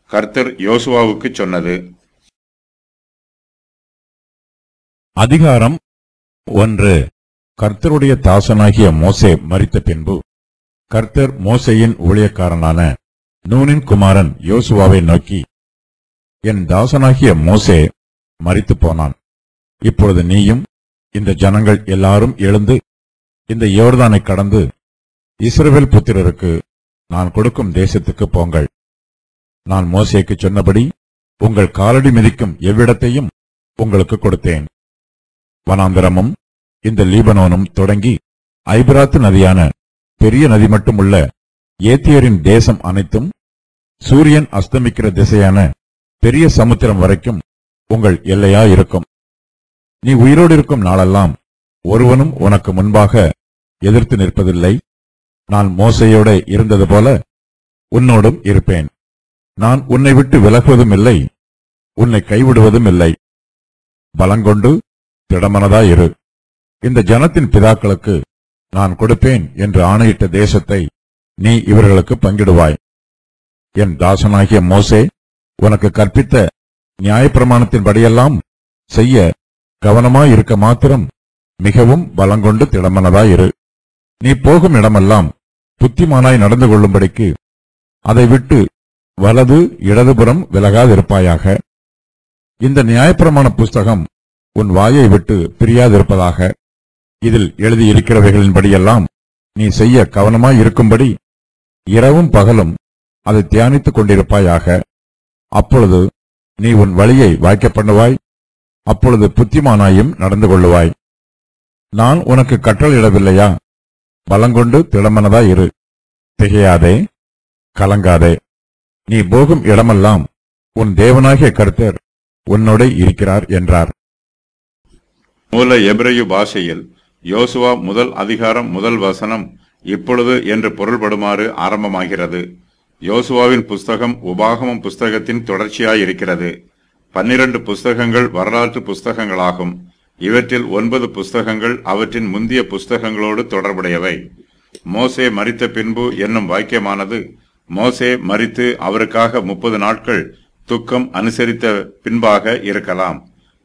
கர்த்தர் யோசுவாவுக்கு சொன்னது. அதிகாரம் 1. கர்த்தருடைய தாசனாகிய மோசே மரித்த பின்பு கர்த்தர் மோசேயின் ஊழியக்காரனான நூனின் குமாரன் யோசுவாவை நோக்கி, என் தாசனாகிய மோசே மரித்து போனான். இப்பொழுது நீயும் இந்த ஜனங்கள் எல்லாரும் எழுந்து இந்த யோர்தானை கடந்து இஸ்ரவேல் புத்திரருக்கு நான் கொடுக்கும் தேசத்துக்கு போங்கள். நான் மோசேக்கு சொன்னபடி உங்கள் காலடி மிதிக்கும் எவ்விடத்தையும் உங்களுக்கு கொடுத்தேன். வனாந்தரமும் இந்த லீபனோனும் தொடங்கி ஐபிராத்து நதியான பெரிய நதி மட்டுமுள்ள ஏத்தியரின் தேசம் அனைத்தும் சூரியன் அஸ்தமிக்கிற திசையான பெரிய சமுத்திரம் வரைக்கும் உங்கள் எல்லையா இருக்கும். நீ உயிரோடு இருக்கும் நாளெல்லாம் ஒருவனும் உனக்கு முன்பாக எதிர்த்து நிற்பதில்லை. நான் மோசேயோட இருந்தது போல உன்னோடும் இருப்பேன். நான் உன்னை விட்டு விலகுவதும் இல்லை, உன்னை கைவிடுவதும் இல்லை. பலங்கொண்டு திடமனதாயிரு. இந்த ஜனத்தின் பிதாக்களுக்கு நான் கொடுப்பேன் என்று ஆணையிட்ட தேசத்தை நீ இவர்களுக்கு பங்கிடுவாய். என் தாசனாகிய மோசே உனக்கு கற்பித்த நியாயப்பிரமாணத்தின்படியெல்லாம் செய்ய கவனமாயிருக்க மாத்திரம் மிகவும் பலங்கொண்டு திடமனதாயிரு. நீ போகும் இடமெல்லாம் புத்திமானாய் நடந்து கொள்ளும்படிக்கு அதை விட்டு வலது இடதுபுறம் விலகாதிருப்பாயாக. இந்த நியாயப்பிரமாண புஸ்தகம் உன் வாயை விட்டு பிரியாதிருப்பதாக. இதில் எழுதியிருக்கிறவைகளின்படியெல்லாம் நீ செய்ய கவனமாயிருக்கும்படி இரவும் பகலும் அதை தியானித்துக் கொண்டிருப்பாயாக. அப்பொழுது நீ உன் வழியை வாய்க்க பண்ணுவாய், அப்பொழுது புத்திமானாயும் நடந்து கொள்ளுவாய். நான் உனக்கு கட்டளையிடவில்லையா? பலங்கொண்டு திடமனதாயிரு. திகையாதே, கலங்காதே. நீ போகும் இடமெல்லாம் உன் தேவனாகிய கர்த்தர் உன்னோட இருக்கிறார் என்றார். மூல எபிரேய பாஷையில் யோசுவா முதல் அதிகாரம் முதல் வசனம் இப்பொழுது என்று பொருள்படுமாறு ஆரம்பமாகிறது. யோசுவாவின் புஸ்தகம் உபாகமம் புஸ்தகத்தின் தொடர்ச்சியாயிருக்கிறது. 12 புஸ்தகங்கள் வரலாற்று புஸ்தகங்களாகும். இவற்றில் 9 புஸ்தகங்கள் அவற்றின் முந்திய புஸ்தகங்களோடு தொடர்புடையவை. மோசே மரித்த பின்பு என்னும் வாக்கியமானது மோசே மரித்து அவருக்காக 30 நாட்கள் துக்கம் அனுசரித்த பின்பாக இருக்கலாம்.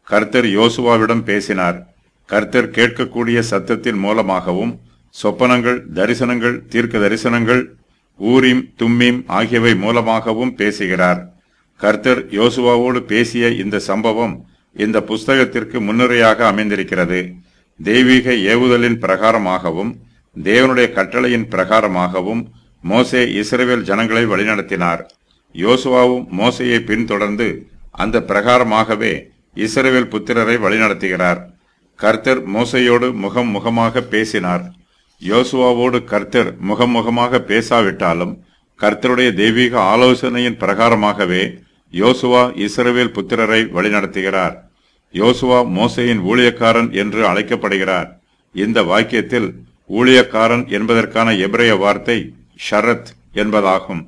கர்த்தர் யோசுவாவிடம் பேசினார். கர்த்தர் கேட்கக்கூடிய சத்தத்தின் மூலமாகவும் சொப்பனங்கள், தரிசனங்கள், தீர்க்க தரிசனங்கள், ஊரீம் தும்மீம் ஆகியவை மூலமாகவும் பேசுகிறார். கர்த்தர் யோசுவாவோடு பேசிய இந்த சம்பவம் இந்த புஸ்தகத்திற்கு முன்னுரையாக அமைந்திருக்கிறது. தெய்வீக ஏவுதலின் பிரகாரமாகவும் தேவனுடைய கட்டளையின் பிரகாரமாகவும் மோசே இஸ்ரவேல் ஜனங்களை வழிநடத்தினார். யோசுவாவும் மோசேயை பின்தொடர்ந்து அந்த பிரகாரமாகவே இஸ்ரவேல் புத்திரரை வழிநடத்துகிறார். கர்த்தர் மோசேயோடு முகமாக பேசினார். யோசுவாவோடு கர்த்தர் முகமாக பேசாவிட்டாலும் கர்த்தருடைய தெய்வீக ஆலோசனையின் பிரகாரமாகவே யோசுவா இஸ்ரவேல் புத்திரரை வழிநடத்துகிறார். யோசுவா மோசேயின் ஊழியக்காரன் என்று அழைக்கப்படுகிறார். இந்த வாக்கியத்தில் ஊழியக்காரன் என்பதற்கான எபிரேய வார்த்தை ஷரத் என்பதாகும்.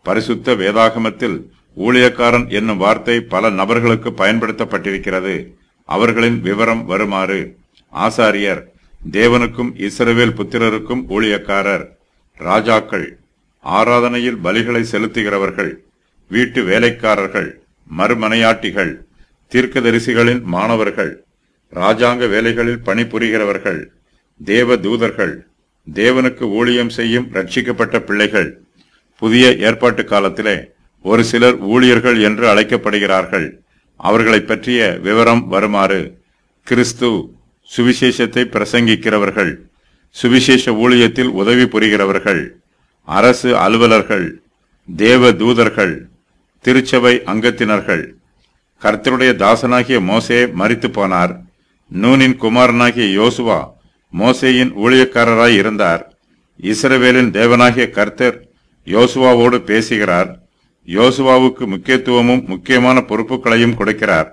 பரிசுத்த வேதாகமத்தில் ஊழியக்காரன் என்னும் வார்த்தை பல நபர்களுக்கு பயன்படுத்தப்பட்டிருக்கிறது. அவர்களின் விவரம் வருமாறு: ஆசாரியர், தேவனுக்கும் இஸ்ரவேல் புத்திரருக்கும் ஊழியக்காரர்; ராஜாக்கள், ஆராதனையில் பலிகளை செலுத்துகிறவர்கள்; வீட்டு வேலைக்காரர்கள், மறுமனையாட்டிகள்; தீர்க்கதரிசிகளின் மாணவர்கள்; ராஜாங்க வேலைகளில் பணிபுரிகிறவர்கள்; தேவ தூதர்கள்; தேவனுக்கு ஊழியம் செய்யும் ரட்சிக்கப்பட்ட பிள்ளைகள். புதிய ஏற்பாட்டு காலத்திலே ஒரு சிலர் ஊழியர்கள் என்று அழைக்கப்படுகிறார்கள். அவர்களை பற்றிய விவரம் வருமாறு: கிறிஸ்து, சுவிசேஷத்தை பிரசங்கிக்கிறவர்கள், சுவிசேஷ ஊழியத்தில் உதவி புரிகிறவர்கள், அரசு அலுவலர்கள், தேவ தூதர்கள், திருச்சபை அங்கத்தினர்கள். கர்த்தருடைய தாசனாகிய மோசே மரித்து போனார். நூனின் குமாரனாகிய யோசுவா மோசேயின் ஊழியக்காரராய் இருந்தார். இஸ்ரவேலின் தேவனாகிய கர்த்தர் யோசுவாவோடு பேசுகிறார். யோசுவாவுக்கு முக்கியத்துவமும் முக்கியமான பொறுப்புகளையும் கொடுக்கிறார்.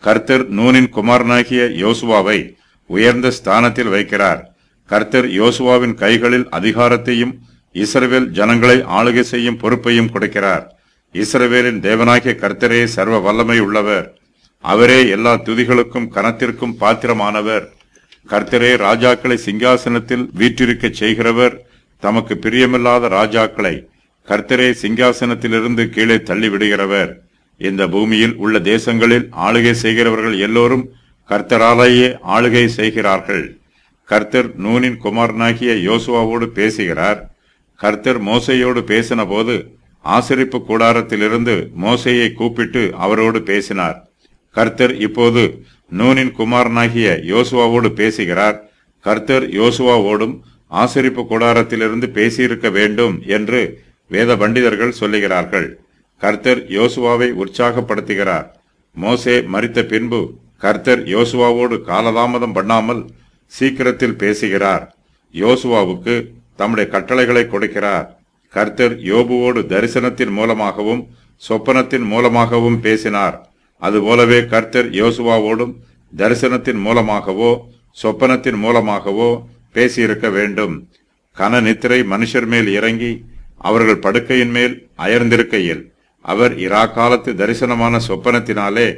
கர்த்தர் நூனின் குமாரனாகிய யோசுவாவை உயர்ந்த ஸ்தானத்தில் வைக்கிறார். கர்த்தர் யோசுவாவின் கைகளில் அதிகாரத்தையும் இஸ்ரவேல் ஜனங்களை ஆளுகை செய்யும் பொறுப்பையும் கொடுக்கிறார். இஸ்ரவேலின் தேவனாகிய கர்த்தரே சர்வ வல்லமை உள்ளவர். அவரே எல்லா துதிகளுக்கும் கனத்திற்கும் பாத்திரமானவர். கர்த்தரே ராஜாக்களை சிங்காசனத்தில் வீற்றிருக்கச் செய்கிறவர். தமக்கு பிரியமில்லாத ராஜாக்களை கர்த்தரே சிங்காசனத்திலிருந்து கீழே தள்ளிவிடுகிறவர். இந்த பூமியில் உள்ள தேசங்களில் ஆளுகை செய்கிறவர்கள் எல்லோரும் கர்த்தராலேயே ஆளுகை செய்கிறார்கள். கர்த்தர் நூனின் குமாரனாகிய யோசுவாவோடு பேசுகிறார். கர்த்தர் மோசேயோடு பேசின போது ஆசரிப்பு கூடாரத்திலிருந்து மோசேயை கூப்பிட்டு அவரோடு பேசினார். கர்த்தர் இப்போது நூனின் குமாரனாகிய யோசுவாவோடு பேசுகிறார். கர்த்தர் யோசுவாவோடும் ஆசரிப்பு கூடாரத்திலிருந்து பேசியிருக்க வேண்டும் என்று வேத பண்டிதர்கள் சொல்லுகிறார்கள். கர்த்தர் யோசுவாவை உற்சாகப்படுத்துகிறார். மோசே மரித்த பின்பு கர்த்தர் யோசுவாவோடு காலதாமதம் பண்ணாமல் சீக்கிரத்தில் பேசுகிறார். யோசுவாவுக்கு தம்முடைய கட்டளைகளை கொடுக்கிறார். கர்த்தர் யோபுவோடு தரிசனத்தின் மூலமாகவும் சொப்பனத்தின் மூலமாகவும் பேசினார். அதுபோலவே கர்த்தர் யோசுவாவோடும் தரிசனத்தின் மூலமாகவோ சொப்பனத்தின் மூலமாகவோ பேசியிருக்க வேண்டும். கன நித்திரை மனுஷர் மேல் இறங்கி அவர்கள் படுக்கையின் மேல் அயர்ந்திருக்கையில் அவர் இராக்காலத்து தரிசனமான சொப்பனத்தினாலே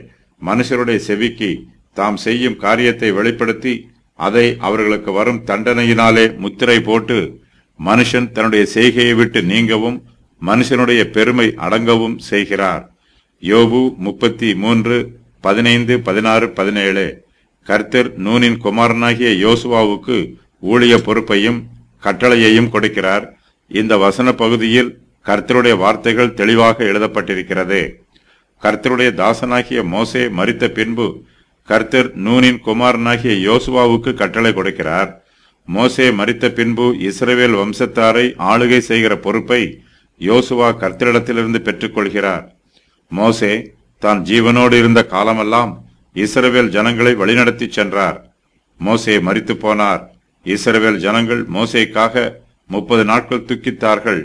மனுஷருடைய செவிக்கு தாம் செய்யும் காரியத்தை வெளிப்படுத்தி அதை அவர்களுக்கு வரும் தண்டனையினாலே முத்திரை போட்டு மனுஷன் தன்னுடைய செய்கையை விட்டு நீங்கவும் மனுஷனுடைய பெருமை அடங்கவும் செய்கிறார். யோபு 33:15, 16, 17. கர்த்தர் நூனின் குமாரனாகிய யோசுவாவுக்கு ஊழிய பொறுப்பையும் கட்டளையையும் கொடுக்கிறார். இந்த வசன பகுதியில் கர்த்தருடைய வார்த்தைகள் தெளிவாக எழுதப்பட்டிருக்கிறது. கர்த்தருடைய தாசனாகிய மோசே மரித்த பின்பு கர்த்தர் நூனின் குமாரனாகிய யோசுவாவுக்கு கட்டளை கொடுக்கிறார். மோசே மரித்த பின்பு இஸ்ரவேல் வம்சத்தாரை ஆளுகை செய்கிற பொறுப்பை யோசுவா கர்த்தரிடத்திலிருந்து பெற்றுக்கொள்கிறார். மோசே தான் ஜீவனோடு இருந்த காலமெல்லாம் இஸ்ரவேல் ஜனங்களை வழிநடத்தி சென்றார். மோசே மரித்து போனார். இஸ்ரவேல் ஜனங்கள் மோசேக்காக 30 நாட்கள் துக்கித்தார்கள்.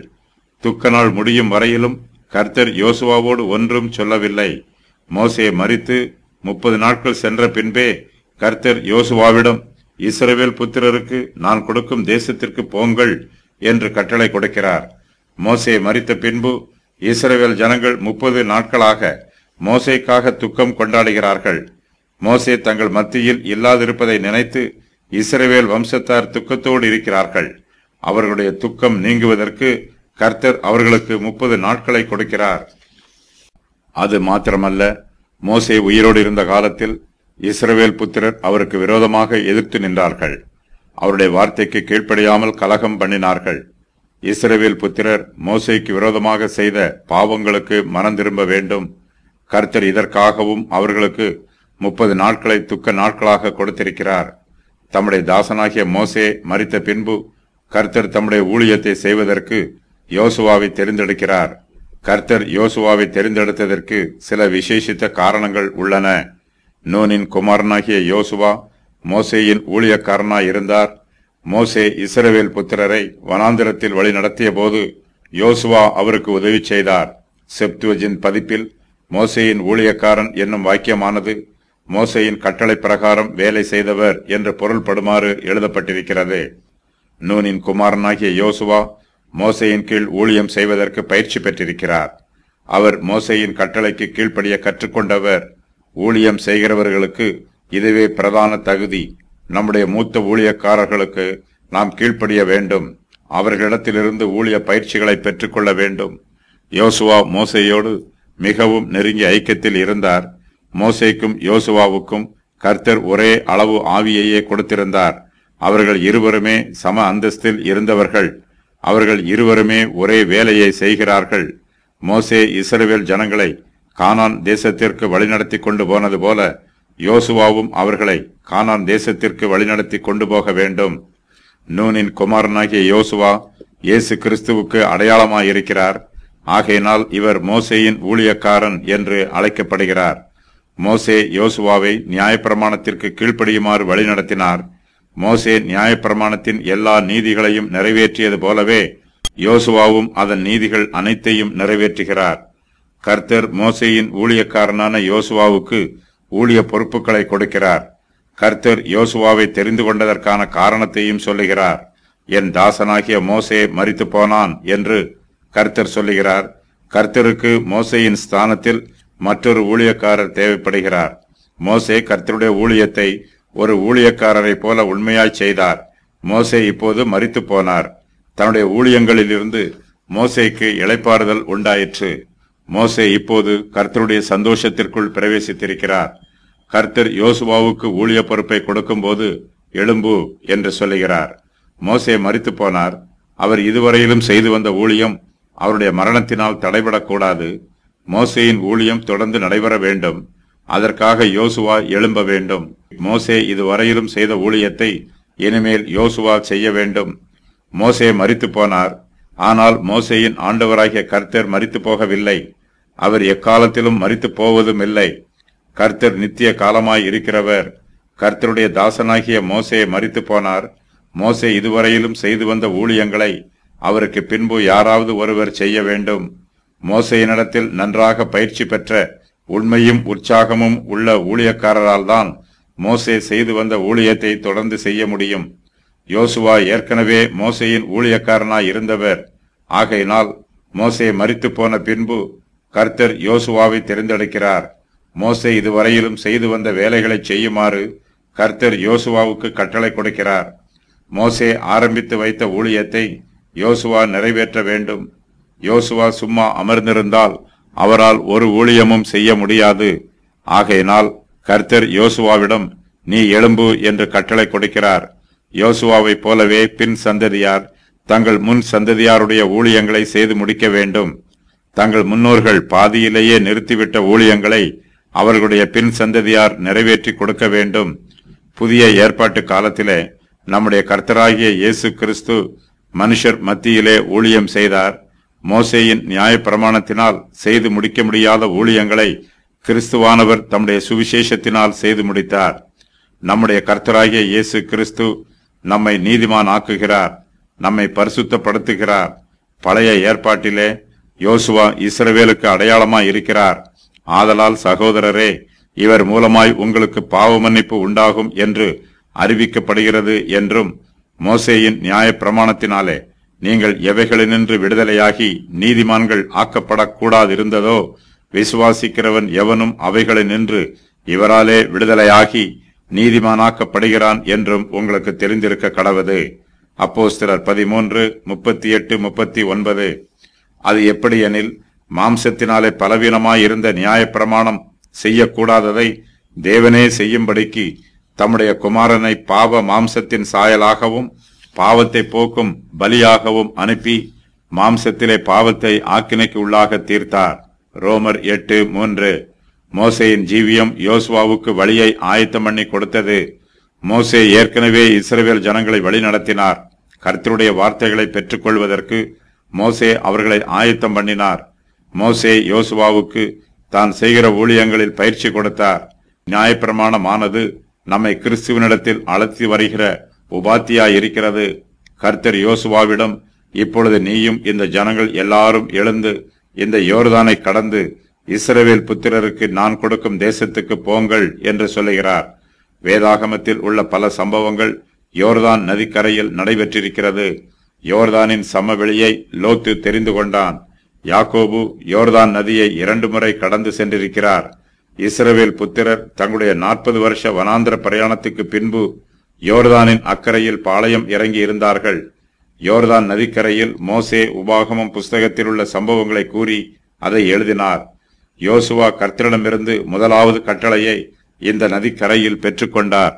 துக்க நாள் முடியும் வரையிலும் கர்த்தர் யோசுவாவோடு ஒன்றும் சொல்லவில்லை. மோசே மரித்து 30 நாட்கள் சென்ற பின்பே கர்த்தர் யோசுவாவிடம் இஸ்ரவேல் புத்திரருக்கு நான் கொடுக்கும் தேசத்திற்கு போங்கள் என்று கட்டளை கொடுக்கிறார். மோசே மரித்த பின்பு இஸ்ரவேல் ஜனங்கள் 30 நாட்களாக மோசேக்காக துக்கம் கொண்டாடுகிறார்கள். மோசே தங்கள் மத்தியில் இல்லாதிருப்பதை நினைத்து இஸ்ரவேல் வம்சத்தார் துக்கத்தோடு இருக்கிறார்கள். அவர்களுடைய துக்கம் நீங்குவதற்கு கர்த்தர் அவர்களுக்கு 30 நாட்களை கொடுக்கிறார். அது மாத்திரமல்ல, மோசே உயிரோடு இருந்த காலத்தில் இஸ்ரவேல் புத்திரர் அவருக்கு விரோதமாக எதிர்த்து நின்றார்கள். அவருடைய வார்த்தைக்கு கீழ்ப்படியாமல் கலகம் பண்ணினார்கள். இஸ்ரவேல் புத்திரர் மோசேக்கு விரோதமாக செய்த பாவங்களுக்கு மனம் திரும்ப வேண்டும். கர்த்தர் இதற்காகவும் அவர்களுக்கு 30 நாட்களை துக்க நாட்களாக கொடுத்திருக்கிறார். தம்முடைய தாசனாகிய மோசே மரித்த பின்பு கர்த்தர் தம்முடைய ஊழியத்தை செய்வதற்கு யோசுவாவை தெரிந்தெடுக்கிறார். கர்த்தர் யோசுவாவை தெரிந்தெடுத்ததற்கு சில விசேஷித்த காரணங்கள் உள்ளன. நூனின் குமாரனாகிய யோசுவா மோசேயின் ஊழியக்காரனாய் இருந்தார். மோசே இஸ்ரவேல் புத்திரரை வனாந்திரத்தில் வழி நடத்திய போது யோசுவா அவருக்கு உதவி செய்தார். செப்துவஜின் பதிப்பில் மோசேயின் ஊழியக்காரன் என்னும் வாக்கியமானது மோசேயின் கட்டளை பிரகாரம் வேலை செய்தவர் என்று பொருள்படுமாறு எழுதப்பட்டிருக்கிறது. நூனின் குமாரனாகிய யோசுவா மோசேயின் கீழ் ஊழியம் செய்வதற்கு பயிற்சி பெற்றிருக்கிறார். அவர் மோசேயின் கட்டளைக்கு கீழ்ப்படிய கற்றுக்கொண்டவர். ஊழியம் செய்கிறவர்களுக்கு இதுவே பிரதான தகுதி. நம்முடைய மூத்த ஊழியக்காரர்களுக்கு நாம் கீழ்ப்படிய வேண்டும். அவர்களிடத்திலிருந்து ஊழிய பயிற்சிகளை பெற்றுக்கொள்ள வேண்டும். யோசுவா மோசேயோடு மிகவும் நெருங்கிய ஐக்கியத்தில் இருந்தார். மோசேக்கும் யோசுவாவுக்கும் கர்த்தர் ஒரே அளவு ஆவியையே கொடுத்திருந்தார். அவர்கள் இருவருமே சம அந்தஸ்தில் இருந்தவர்கள். அவர்கள் இருவருமே ஒரே வேலையை செய்கிறார்கள். மோசே இஸ்ரவேல் ஜனங்களை கானான் தேசத்திற்கு வழிநடத்தி கொண்டு போனது போல யோசுவாவும் அவர்களை கானான் தேசத்திற்கு வழிநடத்தி கொண்டு போக வேண்டும். நூனின் குமாரனாகிய யோசுவா இயேசு கிறிஸ்துவுக்கு அடையாளமாயிருக்கிறார். ஆகையினால் இவர் மோசேயின் ஊழியக்காரன் என்று அழைக்கப்படுகிறார். மோசே யோசுவாவை நியாயப்பிரமாணத்திற்கு கீழ்ப்படியுமாறு வழிநடத்தினார். மோசே நியாயப்பிரமாணத்தின் எல்லா நீதிகளையும் நிறைவேற்றியது போலவே யோசுவாவும் அதன் நீதிகள் அனைத்தையும் நிறைவேற்றுகிறார். கர்த்தர் மோசேயின் ஊழியக்காரனான யோசுவாவுக்கு ஊழிய பொறுப்புகளை கொடுக்கிறார். கர்த்தர் யோசுவாவை தெரிந்து கொண்டதற்கான காரணத்தையும் சொல்லுகிறார். என் தாசனாகிய மோசே மரித்து போனான் என்று கர்த்தர் சொல்லுகிறார். கர்த்தருக்கு மோசேயின் ஸ்தானத்தில் மற்றொரு ஊழியக்காரர் தேவைப்படுகிறார். மோசே கர்த்தருடைய ஊழியத்தை ஒரு ஊழியக்காரரை போல உண்மையாய் செய்தார். மோசே இப்போது மரித்து போனார். தன்னுடைய ஊழியங்களிலிருந்து மோசேக்கு இளைப்பாறுதல் உண்டாயிற்று. மோசே இப்போது கர்த்தருடைய சந்தோஷத்திற்குள் பிரவேசித்திருக்கிறார். கர்த்தர் யோசுவாவுக்கு ஊழிய பொறுப்பை கொடுக்கும்போது எழும்பு என்று சொல்லுகிறார். மோசே மரித்து போனார். அவர் இதுவரையிலும் செய்து வந்த ஊழியம் அவருடைய மரணத்தினால் தடைபடக்கூடாது. மோசேயின் ஊழியம் தொடர்ந்து நடைபெற வேண்டும். அதற்காக யோசுவா எழும்ப வேண்டும். மோசே இதுவரையிலும் செய்த ஊழியத்தை இனிமேல் யோசுவா செய்ய வேண்டும். மோசே மரித்து போனார். ஆனால் மோசேயின் ஆண்டவராகிய கர்த்தர் மரித்து போகவில்லை. அவர் எக்காலத்திலும் மரித்து போவதும் இல்லை. கர்த்தர் நித்திய காலமாய் இருக்கிறவர். கர்த்தருடைய தாசனாகிய மோசே மரித்து போனார். மோசே இதுவரையிலும் செய்து வந்த ஊழியங்களை அவருக்கு பின்பு யாராவது ஒருவர் செய்ய வேண்டும். மோசேயினிடத்தில் நன்றாக பயிற்சி பெற்ற உண்மையும் உற்சாகமும் உள்ள ஊழியக்காரரால் தான் மோசே செய்து வந்த ஊழியத்தை தொடர்ந்து செய்ய முடியும். யோசுவா ஏற்கனவே மோசேயின் ஊழியக்காரனாய் இருந்தவர். ஆகையினால் மோசே மரித்து போன பின்பு கர்த்தர் யோசுவாவை தெரிந்தெடுக்கிறார். மோசே இதுவரையிலும் செய்து வந்த வேலைகளை செய்யுமாறு கர்த்தர் யோசுவாவுக்கு கட்டளை கொடுக்கிறார். மோசே ஆரம்பித்து வைத்த ஊழியத்தை யோசுவா நிறைவேற்ற வேண்டும். யோசுவா சும்மா அமர்ந்திருந்தால் அவரால் ஒரு ஊழியமும் செய்ய முடியாது. ஆகையினால் கர்த்தர் யோசுவாவிடம் நீ எழும்பு என்று கட்டளை கொடுக்கிறார். யோசுவாவை போலவே பின் சந்ததியார் தங்கள் முன் சந்ததியாருடைய ஊழியங்களை செய்து முடிக்க வேண்டும். தங்கள் முன்னோர்கள் பாதியிலேயே நிறுத்திவிட்ட ஊழியங்களை அவர்களுடைய பின் சந்ததியார் நிறைவேற்றி கொடுக்க வேண்டும். புதிய ஏற்பாட்டு காலத்திலே நம்முடைய கர்த்தராகிய இயேசு கிறிஸ்து மனுஷர் மத்தியிலே ஊழியம் செய்தார். மோசேயின் நியாய பிரமாணத்தினால் செய்து முடிக்க முடியாத ஊழியங்களை கிறிஸ்துவானவர் தம்முடைய சுவிசேஷத்தினால் செய்து முடித்தார். நம்முடைய கர்த்தராகிய இயேசு கிறிஸ்து நம்மை நீதிமான் ஆக்குகிறார், நம்மை பரிசுத்தப்படுத்துகிறார். பழைய ஏற்பாட்டிலே யோசுவா இஸ்ரவேலுக்கு அடையாளமாய் இருக்கிறார். ஆதலால் சகோதரரே, இவர் மூலமாய் உங்களுக்கு பாவ மன்னிப்பு உண்டாகும் என்று அறிவிக்கப்படுகிறது என்றும், மோசேயின் நியாய பிரமாணத்தினாலே நீங்கள் எவைகளினின்று விடுதலையாகி நீதிமான்கள் ஆக்கப்படக்கூடாதிருந்ததோ விசுவாசிக்கிறவன் எவனும் அவைகளினின்று இவராலே விடுதலையாகி நீதிமானாக்கப்படுகிறான் என்றும் உங்களுக்கு தெரிந்திருக்க கடவது. அப்போஸ்தலர் 13:38-39. அது எப்படியெனில், மாம்சத்தினாலே பலவீனமாயிருந்த நியாயப்பிரமாணம் செய்யக்கூடாததை தேவனே செய்யும்படிக்கு தம்முடைய குமாரனை பாவ மாம்சத்தின் சாயலாகவும் பாவத்தை போக்கும் பலியாகவும் அனுப்பி மாம்சத்திலே பாவத்தை ஆக்கினைக்கு உள்ளாக தீர்த்தார். ரோமர் 8:3. மோசேயின் ஜீவியம் யோசுவாவுக்கு வழியை ஆயத்தம் பண்ணி கொடுத்தது. மோசே ஏற்கனவே இஸ்ரவேல் ஜனங்களை வழி நடத்தினார். கர்த்தருடைய வார்த்தைகளை பெற்றுக்கொள்வதற்கு மோசே அவர்களை ஆயத்தம் பண்ணினார். மோசே யோசுவாவுக்கு தான் செய்கிற ஊழியங்களில் பயிற்சி கொடுத்தார். நியாயப்பிரமாணமானது நம்மை கிறிஸ்துவனிடத்தில் அழைத்து வருகிற உபாத்தியாய் இருக்கிறது. கர்த்தர் யோசுவாவிடம், இப்பொழுது நீயும் இந்த ஜனங்கள் எல்லாரும் எழுந்து இந்த யோர்தானை கடந்து இஸ்ரவேல் புத்திரருக்கு நான் கொடுக்கும் தேசத்துக்கு போங்கள் என்று சொல்லுகிறார். வேதாகமத்தில் உள்ள பல சம்பவங்கள் யோர்தான் நதிக்கரையில் நடைபெற்றிருக்கிறது. யோர்தானின் சமவெளியை லோத்து தெரிந்து கொண்டான். யாக்கோபு யோர்தான் நதியை 2 முறை கடந்து சென்றிருக்கிறார். இஸ்ரவேல் புத்திரர் தங்களுடைய 40 வருஷ வனாந்திர பிரயாணத்துக்கு பின்பு யோர்தானின் அக்கறையில் பாளையம் இறங்கி இருந்தார்கள். யோர்தான் நதிக்கரையில் மோசே உபாகமம் புஸ்தகத்தில் உள்ள சம்பவங்களை கூறி அதை எழுதினார். யோசுவா கர்த்தரிடமிருந்து முதலாவது கட்டளையை இந்த நதிக்கரையில் பெற்றுக்கொண்டார்.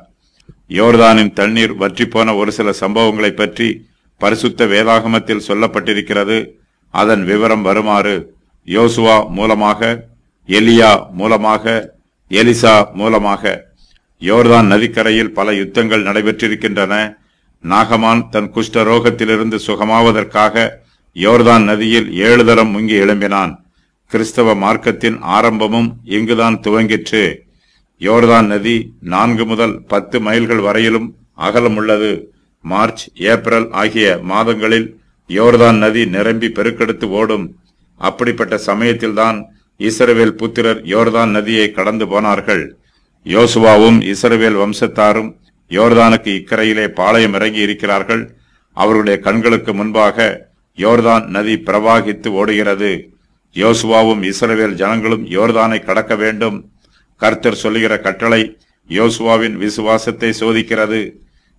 யோர்தானின் தண்ணீர் வற்றிப்போன ஒரு சில சம்பவங்களை பற்றி பரிசுத்த வேதாகமத்தில் சொல்லப்பட்டிருக்கிறது. அதன் விவரம் வருமாறு: யோசுவா மூலமாக, எலியா மூலமாக, எலிசா மூலமாக. யோர்தான் நதிக்கரையில் பல யுத்தங்கள் நடைபெற்றிருக்கின்றன. நாகமான் தன் குஷ்டரோகத்திலிருந்து சுகமாவதற்காக யோர்தான் நதியில் 7 தரம் முங்கி எழும்பினான். கிறிஸ்தவ மார்க்கத்தின் ஆரம்பமும் இங்குதான் துவங்கிற்று. யோர்தான் நதி 4 முதல் 10 மைல்கள் வரையிலும் அகலம் உள்ளது. மார்ச், ஏப்ரல் ஆகிய மாதங்களில் யோர்தான் நதி நிரம்பி பெருக்கெடுத்து ஓடும். அப்படிப்பட்ட சமயத்தில்தான் இஸ்ரவேல் புத்திரர் யோர்தான் நதியை கடந்து போனார்கள். யோசுவாவும் இஸ்ரவேல் வம்சத்தாரும் யோர்தானுக்கு இக்கரையிலே பாளையம் இறங்கி இருக்கிறார்கள். அவருடைய கண்களுக்கு முன்பாக யோர்தான் நதி பிரவாகித்து ஓடுகிறது. யோசுவாவும் இஸ்ரவேல் ஜனங்களும் யோர்தானை கடக்க வேண்டும். கர்த்தர் சொல்லுகிற கட்டளை யோசுவாவின் விசுவாசத்தை சோதிக்கிறது.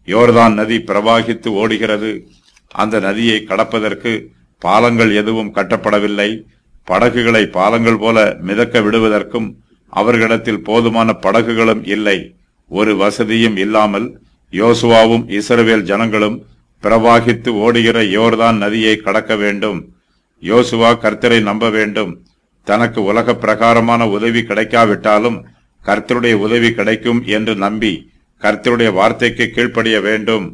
யோர்தான் நதி பிரவாகித்து ஓடுகிறது. அந்த நதியை கடப்பதற்கு பாலங்கள் எதுவும் கட்டப்படவில்லை. படகுகளை பாலங்கள் போல மிதக்க விடுவதற்கும் அவர்களிடத்தில் போதுமான படகுகளும் இல்லை. ஒரு வசதியும் இல்லாமல் யோசுவாவும் இஸ்ரவேல் ஜனங்களும் பிரவாகித்து ஓடுகிற யோர்தான் நதியை கடக்க வேண்டும். யோசுவா கர்த்தரை நம்ப வேண்டும். தனக்கு உலக பிரகாரமான உதவி கிடைக்காவிட்டாலும் கர்த்தருடைய உதவி கிடைக்கும் என்று நம்பி கர்த்தருடைய வார்த்தைக்கு கீழ்ப்படிய வேண்டும்.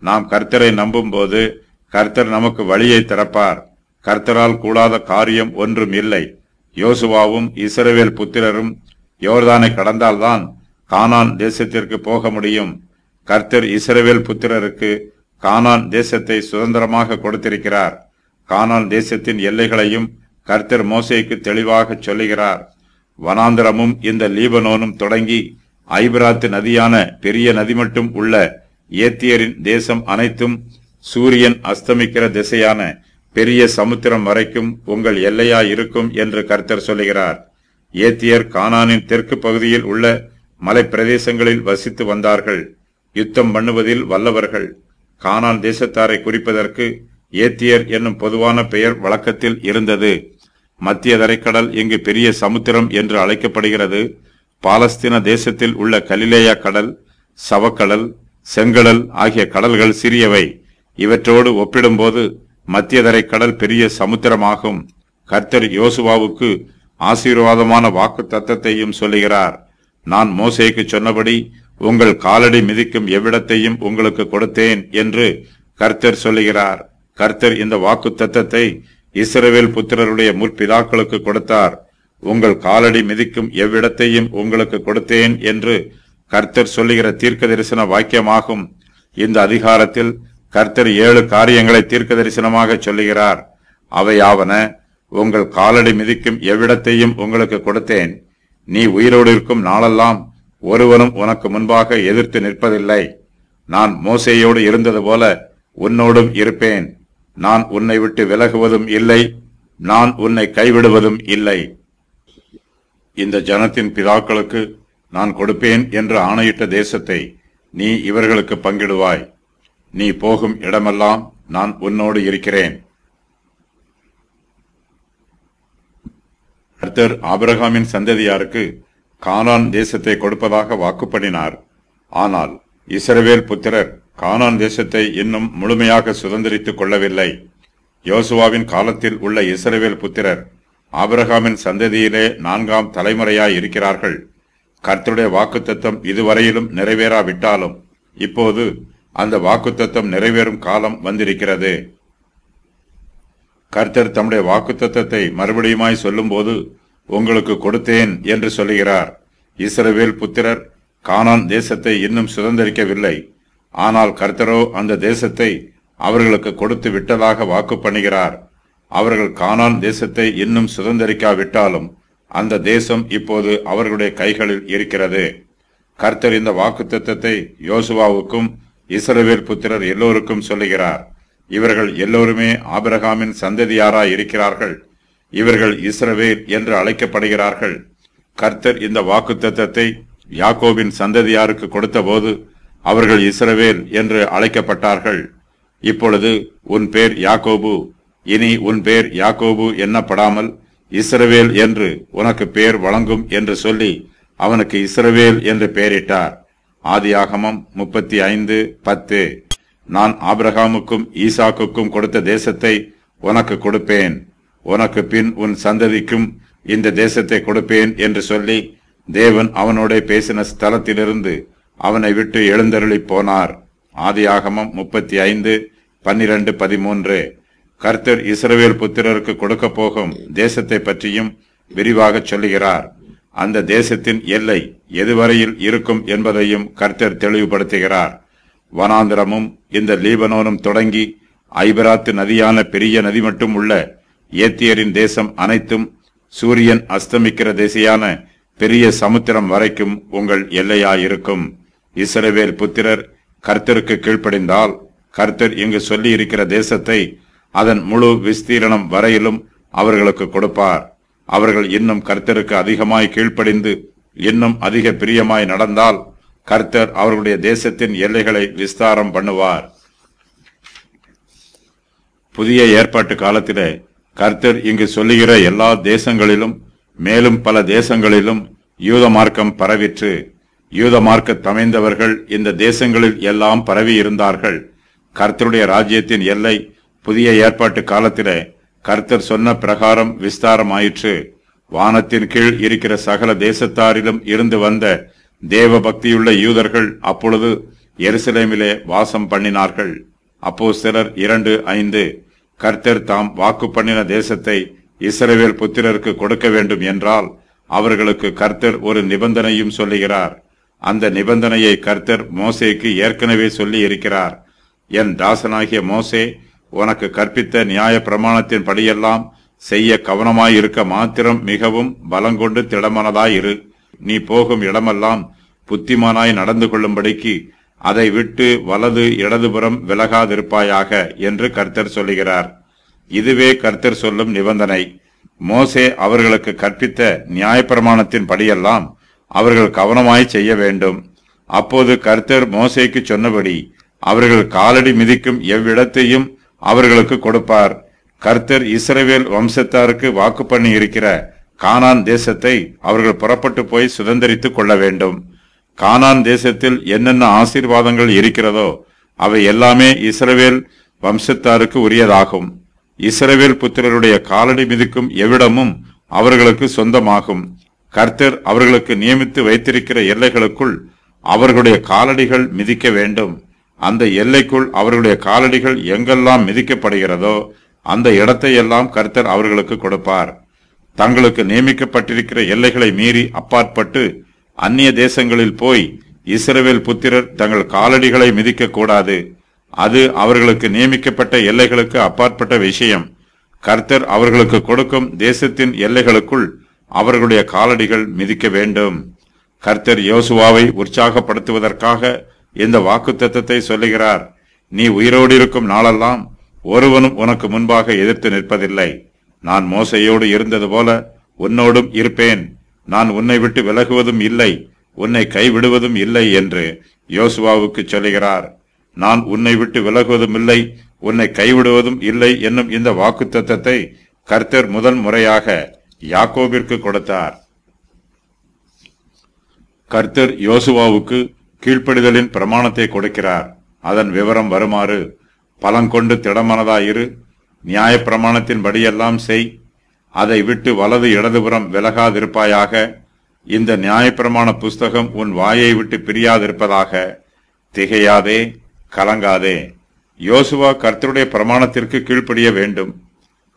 நாம் கர்த்தரை நம்பும் போது கர்த்தர் நமக்கு வழியை திறப்பார். கர்த்தரால் கூடாத காரியம் ஒன்றும் இல்லை. யோசுவாவும் இஸ்ரவேல் புத்திரரும் யோர்தானை கடந்தால்தான் கானான் தேசத்திற்கு போக முடியும். கர்த்தர் இஸ்ரவேல் புத்திரருக்கு கானான் தேசத்தை சுதந்திரமாக கொடுத்திருக்கிறார். கானான் தேசத்தின் எல்லைகளையும் கர்த்தர் மோசேக்கு தெளிவாக சொல்லுகிறார். வனாந்தரமும் இந்த லீபனோனும் தொடங்கி ஐபிராத்து நதியான பெரிய நதி மட்டும் உள்ள ஏத்தியரின் தேசம் அனைத்தும் சூரியன் அஸ்தமிக்கிற திசையான பெரிய சமுத்திரம் வரைக்கும் உங்கள் எல்லையாயிருக்கும் என்று கர்த்தர் சொல்லுகிறார். ஏத்தியர் கானானின் தெற்கு பகுதியில் உள்ள மலை பிரதேசங்களில் வசித்து வந்தார்கள். யுத்தம் பண்ணுவதில் வல்லவர்கள். கானான் தேசத்தாரை குறிப்பதற்கு ஏத்தியர் என்னும் பொதுவான பெயர் வழக்கத்தில் இருந்தது. மத்திய தரைக்கடல் இங்கு பெரிய சமுத்திரம் என்று அழைக்கப்படுகிறது. பாலஸ்தீன தேசத்தில் உள்ள கலிலேயா கடல், சவக்கடல், செங்கடல் ஆகிய கடல்கள் சிறியவை. இவற்றோடு ஒப்பிடும்போது மத்திய தரைக்கடல் பெரிய சமுத்திரமாகும். கர்த்தர் யோசுவாவுக்கு ஆசீர்வாதமான வாக்கு தத்தத்தையும் சொல்லுகிறார். நான் மோசேக்கு சொன்னபடி உங்கள் காலடி மிதிக்கும் எவ்விடத்தையும் உங்களுக்கு கொடுத்தேன் என்று கர்த்தர் சொல்லுகிறார். கர்த்தர் இந்த வாக்கு தத்தத்தை இஸ்ரவேல் புத்திரருடைய முற்பிதாக்களுக்கு கொடுத்தார். உங்கள் காலடி மிதிக்கும் எவ்விடத்தையும் உங்களுக்கு கொடுத்தேன் என்று கர்த்தர் சொல்லுகிற தீர்க்க தரிசன வாக்கியமாகும். இந்த அதிகாரத்தில் கர்த்தர் 7 காரியங்களை தீர்க்க தரிசனமாக சொல்லுகிறார். அவையாவன: உங்கள் காலடி மிதிக்கும் எவ்விடத்தையும் உங்களுக்கு கொடுத்தேன். நீ உயிரோடு இருக்கும் நாளெல்லாம் ஒருவனும் உனக்கு முன்பாக எதிர்த்து நிற்பதில்லை. நான் மோசேயோடு இருந்தது போல உன்னோடும் இருப்பேன். நான் உன்னை விட்டு விலகுவதும் இல்லை, நான் உன்னை கைவிடுவதும் இல்லை. இந்த ஜனத்தின் பிதாக்களுக்கு நான் கொடுப்பேன் என்று ஆணையிட்ட தேசத்தை நீ இவர்களுக்கு பங்கிடுவாய். நீ போகும் இடமெல்லாம் நான் உன்னோடு இருக்கிறேன். கர்த்தர் ஆபிரகாமின் சந்ததியாருக்கு கானான் தேசத்தை கொடுப்பதாக வாக்குப்படினார். ஆனால் இஸ்ரவேல் புத்திரர் கானான் தேசத்தை இன்னும் முழுமையாக சுதந்திரித்துக் கொள்ளவில்லை. யோசுவாவின் காலத்தில் உள்ள இஸ்ரவேல் புத்திரர் ஆபிரகாமின் சந்ததியிலே 4ஆம் தலைமுறையாய் இருக்கிறார்கள். கர்த்தருடைய வாக்குத்தத்தம் இதுவரையிலும் நிறைவேறாவிட்டாலும் இப்போது அந்த வாக்குத்தத்தம் நிறைவேறும் காலம் வந்திருக்கிறது. கர்த்தர் தம்முடைய வாக்குத்தத்தத்தை மறுபடியுமாய் சொல்லும்போது உங்களுக்கு கொடுத்தேன் என்று சொல்லுகிறார். இஸ்ரவேல் புத்திரர் கானான் தேசத்தை இன்னும் சுதந்திரிக்கவில்லை. ஆனால் கர்த்தரோ அந்த தேசத்தை அவர்களுக்கு கொடுத்து விட்டதாக வாக்கு பண்ணுகிறார். அவர்கள் கானான் தேசத்தை இன்னும் சுதந்திரிக்காவிட்டாலும் அந்த தேசம் இப்போது அவர்களுடைய கைகளில் இருக்கிறது. கர்த்தர் இந்த வாக்குத்தத்தத்தை யோசுவாவுக்கும் இஸ்ரவேல் புத்திரர் எல்லோருக்கும் சொல்லுகிறார். இவர்கள் எல்லோருமே ஆபிரகாமின் சந்ததியாராய் இருக்கிறார்கள். இவர்கள் இஸ்ரவேல் என்று அழைக்கப்படுகிறார்கள். கர்த்தர் இந்த வாக்குத்தத்தத்தை யாக்கோபின் சந்ததியாருக்கு கொடுத்தபோது அவர்கள் இஸ்ரவேல் என்று அழைக்கப்பட்டார்கள். இப்பொழுது உன் பேர் யாக்கோபு, இனி உன் பேர் யாக்கோபு எண்ணப்படாமல் இஸ்ரவேல் என்று உனக்கு பேர் வழங்கும் என்று சொல்லி அவனுக்கு இஸ்ரவேல் என்று பெயரிட்டார். ஆதியாகமம் 35:10. நான் ஆபிரகாமுக்கும் ஈசாக்குக்கும் கொடுத்த தேசத்தை உனக்கு கொடுப்பேன், உனக்கு பின் உன் சந்ததிக்கும் இந்த தேசத்தை கொடுப்பேன் என்று சொல்லி தேவன் அவனோட பேசின ஸ்தலத்திலிருந்து அவனை விட்டு எழுந்தருளி போனார். ஆதியாகமம் 35:12-13. கர்த்தர் இஸ்ரவேல் புத்திரருக்கு கொடுக்க போகும் தேசத்தை பற்றியும் விரிவாக சொல்லுகிறார். அந்த தேசத்தின் எல்லை எதுவரையில் இருக்கும் என்பதையும் கர்த்தர் தெளிவுபடுத்துகிறார். வனாந்திரமும் இந்த லீபனோனும் தொடங்கி ஐபிராத்து நதியான பெரிய நதி மட்டும் உள்ள ஏத்தியரின் தேசம் அனைத்தும் சூரியன் அஸ்தமிக்கிற திசையான பெரிய சமுத்திரம் வரைக்கும் உங்கள் எல்லையாயிருக்கும். இஸ்ரவேல் புத்திரர் கர்த்தருக்கு கீழ்ப்படிந்தால் கர்த்தர் இங்கு சொல்லி இருக்கிற தேசத்தை அதன் முழு விஸ்தீரணம் வரையிலும் அவர்களுக்கு கொடுப்பார். அவர்கள் இன்னும் கர்த்தருக்கு அதிகமாய் கீழ்ப்படிந்து இன்னும் அதிக பிரியமாய் நடந்தால் கர்த்தர் அவர்களுடைய தேசத்தின் எல்லைகளை விஸ்தாரம் பண்ணுவார். புதிய ஏற்பாட்டு காலத்திலே கர்த்தர் இங்கு சொல்லுகிற எல்லா தேசங்களிலும் மேலும் பல தேசங்களிலும் யூத மார்க்கம் பரவிற்று. யூத மார்க்க தமைந்தவர்கள் இந்த தேசங்களில் எல்லாம் பரவி இருந்தார்கள். கர்த்தருடைய ராஜ்யத்தின் எல்லை புதிய ஏற்பாட்டு காலத்திலே கர்த்தர் சொன்ன பிரகாரம் விஸ்தாரமாயிற்று. வானத்தின் கீழ் இருக்கிற சகல தேசத்தாரிலும் இருந்து வந்த தேவ பக்தியுள்ள யூதர்கள் அப்பொழுது எருசலேமிலே வாசம் பண்ணினார்கள். அப்போஸ்தலர் 2:5. கர்த்தர் தாம் வாக்கு பண்ணின தேசத்தை இஸ்ரவேல் புத்திரருக்கு கொடுக்க வேண்டும் என்றால் அவர்களுக்கு கர்த்தர் ஒரு நிபந்தனையும் சொல்லுகிறார். அந்த நிபந்தனையை கர்த்தர் மோசேக்கு ஏற்கனவே சொல்லி இருக்கிறார். என் தாசனாகிய மோசே உனக்கு கற்பித்த நியாய பிரமாணத்தின் படியெல்லாம் செய்ய கவனமாயிருக்க மாத்திரம் மிகவும் பலங்கொண்டு திடமனதாயிரு. நீ போகும் இடமெல்லாம் புத்திமானாய் நடந்து கொள்ளும்படிக்கு அதை விட்டு வலது இடதுபுறம் விலகாதிருப்பாயாக என்று கர்த்தர் சொல்லுகிறார். இதுவே கர்த்தர் சொல்லும் நிபந்தனை. மோசே அவர்களுக்கு கற்பித்த நியாயப்பிரமாணத்தின் படியெல்லாம் அவர்கள் கவனமாய் செய்ய வேண்டும். அப்போது கர்த்தர் மோசேக்கு சொன்னபடி அவர்கள் காலடி மிதிக்கும் எவ்விடத்தையும் அவர்களுக்கு கொடுப்பார். கர்த்தர் இஸ்ரவேல் வம்சத்தாருக்கு வாக்கு பண்ணி இருக்கிற கானான் தேசத்தை அவர்கள் புறப்பட்டு போய் சுதந்தரித்துக் கொள்ள வேண்டும். கானான் தேசத்தில் என்னென்ன ஆசீர்வாதங்கள் இருக்கிறதோ அவை எல்லாமே இஸ்ரவேல் வம்சத்தாருக்கு உரியதாகும். இஸ்ரவேல் புத்திரருடைய காலடி மிதிக்கும் எவ்விடமும் அவர்களுக்கு சொந்தமாகும். கர்த்தர் அவர்களுக்கு நியமித்து வைத்திருக்கிற எல்லைகளுக்குள் அவர்களுடைய காலடிகள் மிதிக்க வேண்டும். அந்த எல்லைக்குள் அவர்களுடைய காலடிகள் எங்கெல்லாம் மிதிக்கப்படுகிறதோ அந்த இடத்தை எல்லாம் கர்த்தர் அவர்களுக்கு கொடுப்பார். தங்களுக்கு நியமிக்கப்பட்டிருக்கிற எல்லைகளை மீறி அப்பாற்பட்டு அந்நிய தேசங்களில் போய் இஸ்ரவேல் புத்திரர் தங்கள் காலடிகளை மிதிக்க கூடாது. அது அவர்களுக்கு நியமிக்கப்பட்ட எல்லைகளுக்கு அப்பாற்பட்ட விஷயம். கர்த்தர் அவர்களுக்கு கொடுக்கும் தேசத்தின் எல்லைகளுக்குள் அவர்களுடைய காலடிகள் மிதிக்க வேண்டும். கர்த்தர் யோசுவாவை உற்சாகப்படுத்துவதற்காக இந்த வாக்குத்தத்தத்தை சொல்லுகிறார். நீ உயிரோடு இருக்கும் நாளெல்லாம் ஒருவனும் உனக்கு முன்பாக எதிர்த்து நிற்பதில்லை. நான் மோசையோடு இருந்தது போல உன்னோடும் இருப்பேன். நான் உன்னை விட்டு விலகுவதும் இல்லை, உன்னை கைவிடுவதும் இல்லை என்று யோசுவாவுக்கு சொல்லுகிறார். நான் உன்னை விட்டு விலகுவதும் இல்லை, உன்னை கைவிடுவதும் இல்லை என்னும் இந்த வாக்குத்தத்தத்தை கர்த்தர் முதல் முறையாக யாக்கோபிற்கு கொடுத்தார். கர்த்தர் யோசுவாவுக்கு கீழ்ப்படிதலின் பிரமாணத்தை கொடுக்கிறார். அதன் விவரம் வருமாறு: பலங்கொண்டு திடமனதாயிரு, நியாய பிரமாணத்தின் படியெல்லாம் செய், அதை விட்டு வலது இடதுபுறம் விலகாதிருப்பாயாக, இந்த நியாயப்பிரமாண புஸ்தகம் உன் வாயை விட்டு பிரியாதிருப்பதாக, திகையாதே கலங்காதே. யோசுவா கர்த்தருடைய பிரமாணத்திற்கு கீழ்ப்படிய வேண்டும்.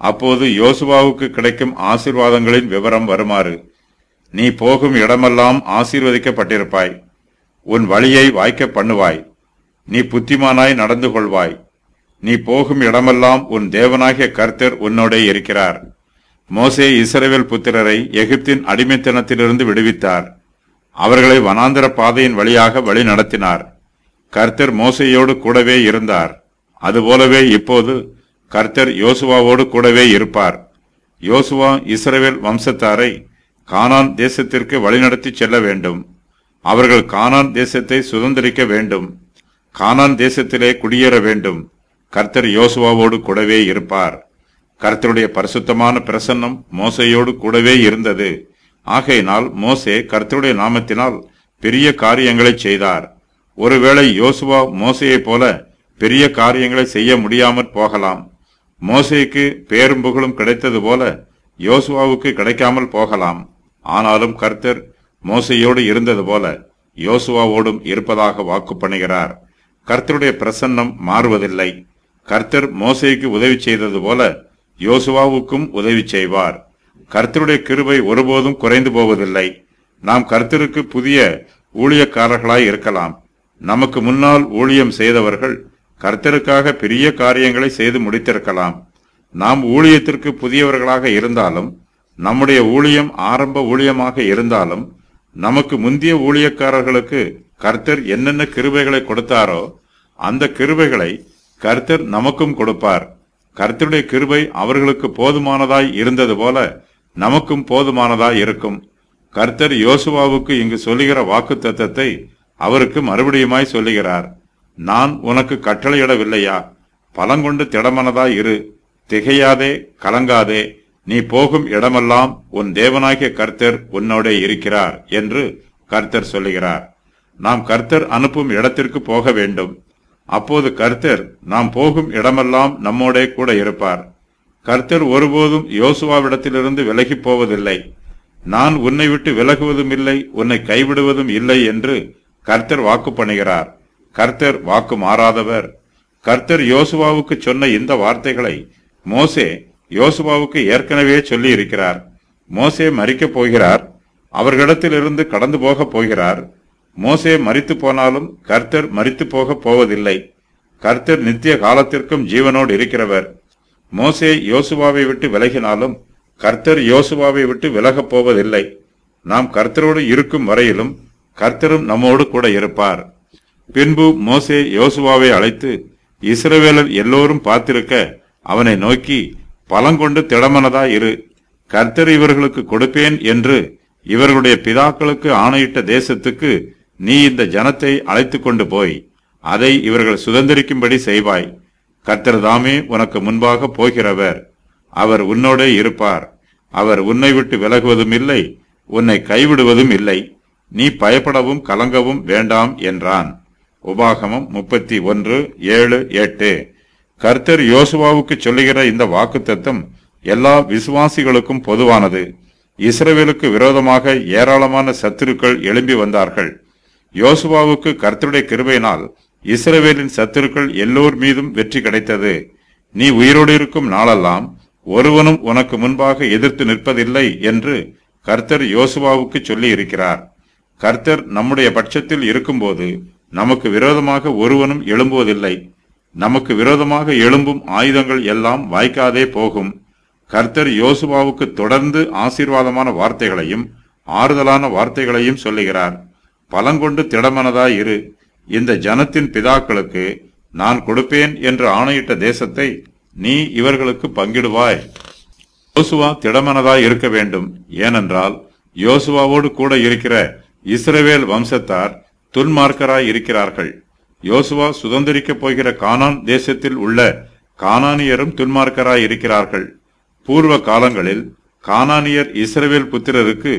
அப்போது யோசுவாவுக்கு கிடைக்கும் ஆசீர்வாதங்களின் விவரம் வருமாறு: நீ போகும் இடமெல்லாம் ஆசீர்வதிக்கப்பட்டிருப்பாய், உன் வழியை வாய்க்க பண்ணுவாய், நீ புத்திமானாய் நடந்து கொள்வாய், நீ போகும் இடமெல்லாம் உன் தேவனாகிய கர்த்தர் உன்னோடே இருக்கிறார். மோசே இஸ்ரவேல் புத்திரரை எகிப்தின் அடிமைத்தனத்திலிருந்து விடுவித்தார். அவர்களை வனாந்தர பாதையின் வழியாக வழி நடத்தினார். கர்த்தர் மோசேயோடு கூடவே இருந்தார். அதுபோலவே இப்போது கர்த்தர் யோசுவாவோடு கூடவே இருப்பார். யோசுவா இஸ்ரவேல் வம்சத்தாரை கானான் தேசத்திற்கு வழிநடத்தி செல்ல வேண்டும். அவர்கள் கானான் தேசத்தை சுதந்திரிக்க வேண்டும். கானான் தேசத்திலே குடியேற வேண்டும். கர்த்தர் யோசுவாவோடு கூடவே இருப்பார். கர்த்தருடைய பரிசுத்தமான பிரசன்னம் மோசையோடு கூடவே இருந்தது. ஆகையினால் மோசே கர்த்தருடைய நாமத்தினால் பெரிய காரியங்களை செய்தார். ஒருவேளை யோசுவா மோசையைப் போல பெரிய காரியங்களை செய்ய முடியாமற் போகலாம். மோசேக்கு பேரும் புகழும் கிடைத்தது போல யோசுவாவுக்கு கிடைக்காமல் போகலாம். ஆனாலும் கர்த்தர் மோசையோடு இருந்தது போல யோசுவாவோடும் இருப்பதாக வாக்கு பண்ணுகிறார். கர்த்தருடைய பிரசன்னம் மாறுவதில்லை. கர்த்தர் மோசேக்கு உதவி செய்தது போல யோசுவாவுக்கும் உதவி செய்வார். கர்த்தருடைய கிருபை ஒருபோதும் குறைந்து போவதில்லை. நாம் கர்த்தருக்கு புதிய ஊழியக்காரர்களாய் இருக்கலாம். நமக்கு முன்னால் ஊழியம் செய்தவர்கள் கர்த்தருக்காக பெரிய காரியங்களை செய்து முடித்திருக்கலாம். நாம் ஊழியத்திற்கு புதியவர்களாக இருந்தாலும், நம்முடைய ஊழியம் ஆரம்ப ஊழியமாக இருந்தாலும், நமக்கு முந்திய ஊழியக்காரர்களுக்கு கர்த்தர் என்னென்ன கிருபைகளை கொடுத்தாரோ அந்த கிருபைகளை கர்த்தர் நமக்கும் கொடுப்பார். கர்த்தருடைய கிருபை அவர்களுக்கு போதுமானதாய் இருந்தது போல நமக்கும் போதுமானதாய் இருக்கும். கர்த்தர் யோசுவாவுக்கு இங்கு சொல்லுகிற வாக்கு தத்தத்தை அவருக்கு மறுபடியுமாய் சொல்லுகிறார். நான் உனக்கு கட்டளையிடவில்லையா? பலங்கொண்டு திடமனதாய் இரு, திகையாதே, கலங்காதே, நீ போகும் இடமெல்லாம் உன் தேவனாகிய கர்த்தர் உன்னோடே இருக்கிறார் என்று கர்த்தர் சொல்லுகிறார். நாம் கர்த்தர் அனுப்பும் இடத்திற்கு போக வேண்டும். அப்போது கர்த்தர் நாம் போகும் இடமெல்லாம் நம்மோடே கூட இருப்பார். கர்த்தர் ஒருபோதும் யோசுவாவிடத்திலிருந்து விலகி போவதில்லை. நான் உன்னை விட்டு விலகுவதும் இல்லை, உன்னை கைவிடுவதும் இல்லை என்று கர்த்தர் வாக்கு பண்ணுகிறார். கர்த்தர் வாக்கு மாறாதவர். கர்த்தர் யோசுவாவுக்கு சொன்ன இந்த வார்த்தைகளை மோசே யோசுவாவுக்கு ஏற்கனவே சொல்லி இருக்கிறார். மோசே மரிக்கப் போகிறார். அவர்களிடத்திலிருந்து கடந்து போகப் போகிறார். மோசே மரித்து போனாலும் கர்த்தர் மரித்து போக போவதில்லை. கர்த்தர் நித்திய காலத்திற்கும் ஜீவனோடு இருக்கிறவர். மோசே யோசுவாவை விட்டு விலகினாலும் கர்த்தர் யோசுவாவை விட்டு விலகப் போவதில்லை. நாம் கர்த்தரோடு இருக்கும் வரையிலும் கர்த்தரும் நம்மோடு கூட இருப்பார். பின்பு மோசே யோசுவாவை அழைத்து இஸ்ரவேலர் எல்லோரும் பார்த்திருக்க அவனை நோக்கி, பலங்கொண்டு திடமனதாய் இரு, கர்த்தர் இவர்களுக்கு கொடுப்பேன் என்று இவர்களுடைய பிதாக்களுக்கு ஆணையிட்ட தேசத்துக்கு நீ இந்த ஜனத்தை அழைத்து கொண்டு போய் அதை இவர்கள் சுதந்திரிக்கும்படி செய்வாய். கர்த்தர் தாமே உனக்கு முன்பாக போகிறவர். அவர் உன்னோடே இருப்பார். அவர் உன்னை விட்டு விலகுவதும் இல்லை, உன்னை கைவிடுவதும் இல்லை. நீ பயப்படவும் கலங்கவும் வேண்டாம் என்றான். உபாகமம் 31:7-8. கர்த்தர் யோசுவாவுக்கு சொல்லுகிற இந்த வாக்குத்தத்தம் எல்லா விசுவாசிகளுக்கும் பொதுவானது. இஸ்ரவேலுக்கு விரோதமாக ஏராளமான சத்துருக்கள் எழும்பி வந்தார்கள். யோசுவாவுக்கு கர்த்தருடைய கிருபையினால் இஸ்ரவேலின் சத்துருக்கள் எல்லோர் மீதும் வெற்றி கிடைத்தது. நீ உயிரோடு இருக்கும் நாளெல்லாம் ஒருவனும் உனக்கு முன்பாக எதிர்த்து நிற்பதில்லை என்று கர்த்தர் யோசுவாவுக்கு சொல்லி இருக்கிறார். கர்த்தர் நம்முடைய பட்சத்தில் இருக்கும்போது நமக்கு விரோதமாக ஒருவனும் எழும்புவதில்லை. நமக்கு விரோதமாக எழும்பும் ஆயுதங்கள் எல்லாம் வாய்க்காதே போகும். கர்த்தர் யோசுவாவுக்கு தொடர்ந்து ஆசீர்வாதமான வார்த்தைகளையும் ஆறுதலான வார்த்தைகளையும் சொல்லுகிறார். பலங்கொண்டு திடமனதாய் இரு, இந்த ஜனத்தின் பிதாக்களுக்கு நான் கொடுப்பேன் என்று ஆணையிட்ட தேசத்தை நீ இவர்களுக்கு பங்கிடுவாய். யோசுவா திடமனதாய் இருக்க வேண்டும். ஏனென்றால் யோசுவாவோடு கூட இருக்கிற இஸ்ரவேல் வம்சத்தார் துன்மார்க்கராய் இருக்கிறார்கள். யோசுவா சுதந்திரிக்கப் போகிற கானான் தேசத்தில் உள்ள கானானியரும் துன்மார்க்கராய் இருக்கிறார்கள். பூர்வ காலங்களில் கானானியர் இஸ்ரவேல் புத்திரருக்கு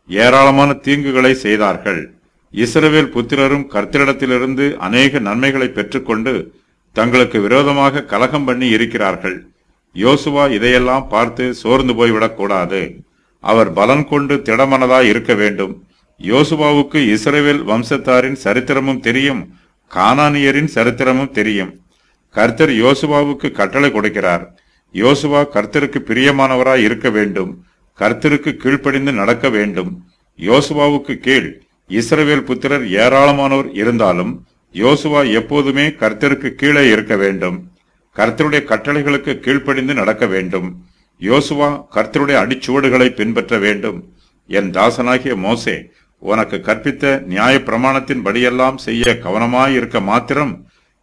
ஏராளமான தீங்குகளை செய்தார்கள். இஸ்ரவேல் புத்திரரும் கர்த்தரிடத்திலிருந்து அநேக நன்மைகளை பெற்றுக்கொண்டு தங்களுக்கு விரோதமாக கலகம் பண்ணி இருக்கிறார்கள். யோசுவா இதையெல்லாம் பார்த்து சோர்ந்து போய்விடக்கூடாது. அவர் பலன் கொண்டு திடமனதாய் இருக்க வேண்டும். யோசுவாவுக்கு இஸ்ரவேல் வம்சத்தாரின் சரித்திரமும் தெரியும், கானானியரின் சரித்திரமும் தெரியும். கர்த்தர் யோசுவாவுக்கு கட்டளை கொடுக்கிறார். யோசுவா கர்த்தருக்கு பிரியமானவராய் இருக்க வேண்டும். கர்த்தருக்கு கீழ்ப்படிந்து நடக்க வேண்டும். யோசுவாவுக்கு கீழ் இஸ்ரவேல் புத்திரர் ஏராளமானோர் இருந்தாலும் யோசுவா எப்போதுமே கர்த்தருக்கு கீழே இருக்க வேண்டும். கர்த்தருடைய கட்டளைகளுக்கு கீழ்ப்படிந்து நடக்க வேண்டும். யோசுவா கர்த்தருடைய அடிச்சுவடுகளை பின்பற்ற வேண்டும். என் தாசனாகிய மோசே உனக்கு கற்பித்த நியாய பிரமாணத்தின் படியெல்லாம் செய்ய கவனமாயிருக்க மாத்திரம்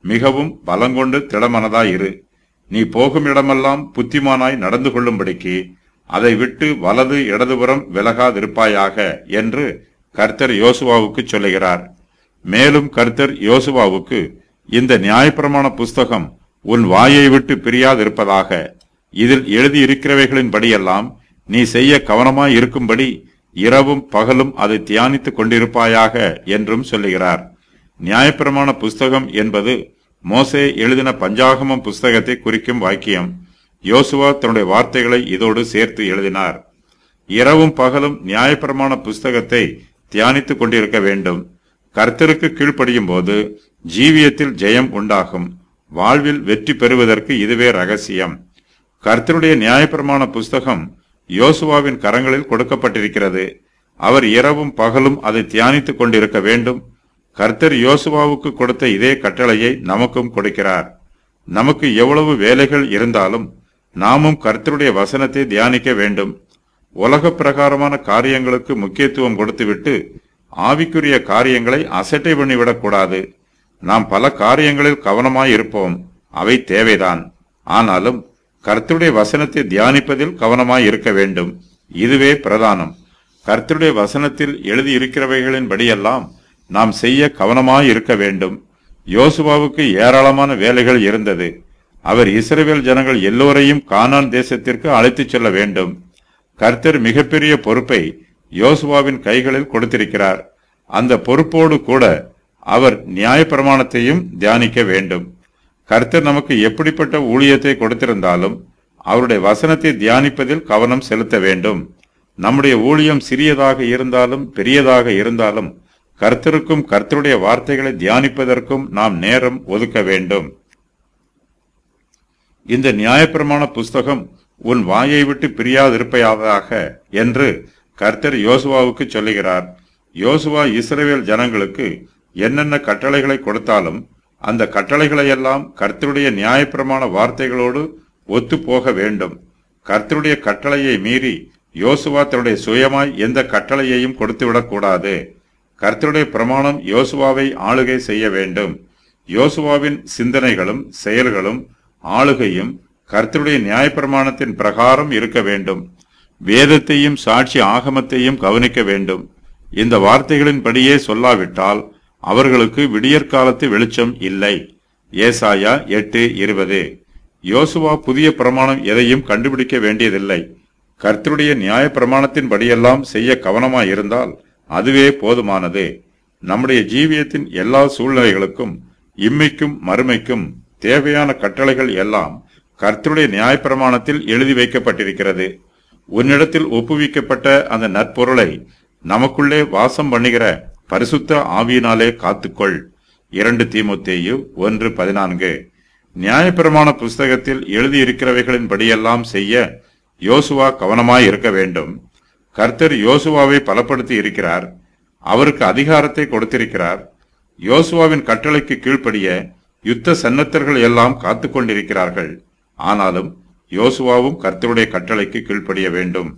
மிகவும் பலங்கொண்டு திடமனதாயிரு. நீ போகும் இடமெல்லாம் புத்திமானாய் நடந்து கொள்ளும்படிக்கு அதை விட்டு வலது இடதுபுறம் விலகாதிருப்பாயாக என்று கர்த்தர் யோசுவாவுக்கு சொல்லுகிறார். மேலும் கர்த்தர் யோசுவாவுக்கு, இந்த நியாயப்பிரமாண புஸ்தகம் உன் வாயை விட்டு பிரியாதிருப்பதாக, இதில் எழுதியிருக்கிறவைகளின் படியெல்லாம் நீ செய்ய கவனமாய் இருக்கும்படி இரவும் பகலும் அதை தியானித்துக் கொண்டிருப்பாயாக என்றும் சொல்லுகிறார். நியாயப்பிரமாண புஸ்தகம் என்பது மோசே எழுதின பஞ்சாகமம் புஸ்தகத்தை குறிக்கும் வாக்கியம். யோசுவா தன்னுடைய வார்த்தைகளை இதோடு சேர்த்து எழுதினார். இரவும் பகலும் நியாயப்பிரமாண புஸ்தகத்தை தியானித்துக் கொண்டிருக்க வேண்டும். கர்த்தருக்கு கீழ்ப்படியும் போது ஜீவியத்தில் ஜெயம் உண்டாகும். வாழ்வில் வெற்றி பெறுவதற்கு இதுவே ரகசியம். கர்த்தருடைய நியாயப்பிரமாண புஸ்தகம் யோசுவாவின் கரங்களில் கொடுக்கப்பட்டிருக்கிறது. அவர் இரவும் பகலும் அதை தியானித்துக் கொண்டிருக்க வேண்டும். கர்த்தர் யோசுவாவுக்கு கொடுத்த இதே கட்டளையை நமக்கும் கொடுக்கிறார். நமக்கு எவ்வளவு வேலைகள் இருந்தாலும் நாமும் கர்த்தருடைய வசனத்தை தியானிக்க வேண்டும். உலக பிரகாரமான காரியங்களுக்கு முக்கியத்துவம் கொடுத்துவிட்டு ஆவிக்குரிய காரியங்களை அசட்டை பண்ணிவிடக்கூடாது. நாம் பல காரியங்களில் கவனமாய் இருப்போம், அவை தேவைதான். ஆனாலும் கர்த்தருடைய வசனத்தை தியானிப்பதில் கவனமாய் இருக்க வேண்டும். இதுவே பிரதானம். கர்த்தருடைய வசனத்தில் எழுதியிருக்கிறவைகளின் படியெல்லாம் நாம் செய்ய கவனமாய் இருக்க வேண்டும். யோசுவாவுக்கு ஏராளமான வேலைகள் இருந்தது. அவர் இஸ்ரவேல் ஜனங்கள் எல்லோரையும் கானான் தேசத்திற்கு அழைத்துச் செல்ல வேண்டும். கர்த்தர் மிகப்பெரிய பொறுப்பை யோசுவாவின் கைகளில் கொடுத்திருக்கிறார். அந்த பொறுப்போடு கூட அவர் நியாயப்பிரமாணத்தையும் தியானிக்க வேண்டும். கர்த்தர் நமக்கு எப்படிப்பட்ட ஊழியத்தை கொடுத்திருந்தாலும் அவருடைய வசனத்தை தியானிப்பதில் கவனம் செலுத்த வேண்டும். நம்முடைய ஊழியம் சிறியதாக இருந்தாலும் பெரியதாக இருந்தாலும் கர்த்தருக்கும் கர்த்தருடைய வார்த்தைகளை தியானிப்பதற்கும் நாம் நேரம் ஒதுக்க வேண்டும். இந்த நியாயப்பிரமாண புஸ்தகம் உன் வாயை விட்டு பிரியாதிருப்பதாக என்று கர்த்தர் யோசுவாவுக்கு சொல்லுகிறார். யோசுவா இஸ்ரவேல் ஜனங்களுக்கு என்னென்ன கட்டளைகளை கொடுத்தாலும் அந்த கட்டளைகளையெல்லாம் கர்த்தருடைய நியாயப்பிரமாண வார்த்தைகளோடு ஒத்து போக வேண்டும். கர்த்தருடைய கட்டளையை மீறி யோசுவா தன்னுடைய சுயமாய் எந்த கட்டளையையும் கொடுத்துவிடக்கூடாது. கர்த்தருடைய பிரமாணம் யோசுவாவை ஆளுகை செய்ய வேண்டும். யோசுவாவின் சிந்தனைகளும் செயல்களும் ஆளுகையும் கர்த்தருடைய நியாயப்பிரமாணத்தின் பிரகாரம் இருக்க வேண்டும். வேதத்தையும் சாட்சி ஆகமத்தையும் கவனிக்க வேண்டும். இந்த வார்த்தைகளின்படியே சொல்லாவிட்டால் அவர்களுக்கு விடியற்காலத்து வெளிச்சம் இல்லை. ஏசாயா 8:20. யோசுவா புதிய பிரமாணம் எதையும் கண்டுபிடிக்க வேண்டியதில்லை. கர்த்தருடைய நியாய பிரமாணத்தின் படியெல்லாம் செய்ய கவனமாயிருந்தால் அதுவே போதுமானது. நம்முடைய ஜீவியத்தின் எல்லா சூழ்நிலைகளுக்கும் இம்மைக்கும் மறுமைக்கும் தேவையான கட்டளைகள் எல்லாம் கர்த்தருடைய நியாயப்பிரமாணத்தில் எழுதி வைக்கப்பட்டிருக்கிறது. உன்னிடத்தில் ஒப்புவிக்கப்பட்ட அந்த நற்பொருளை நமக்குள்ளே வாசம் பண்ணுகிற பரிசுத்த ஆவியினாலே காத்துக்கொள். 2 தீமோத்தேயு 1:14. நியாயப்பிரமாண புஸ்தகத்தில் எழுதியிருக்கிறவைகளின் படியெல்லாம் செய்ய யோசுவா கவனமாய் இருக்க வேண்டும். கர்த்தர் யோசுவாவை பலப்படுத்தி இருக்கிறார். அவருக்கு அதிகாரத்தை கொடுத்திருக்கிறார். யோசுவாவின் கட்டளைக்கு கீழ்ப்படிய யுத்த சன்னத்தர்கள் எல்லாம் காத்து கொண்டிருக்கிறார்கள். ஆனாலும் யோசுவாவும் கர்த்தருடைய கட்டளைக்கு கீழ்ப்படிய வேண்டும்.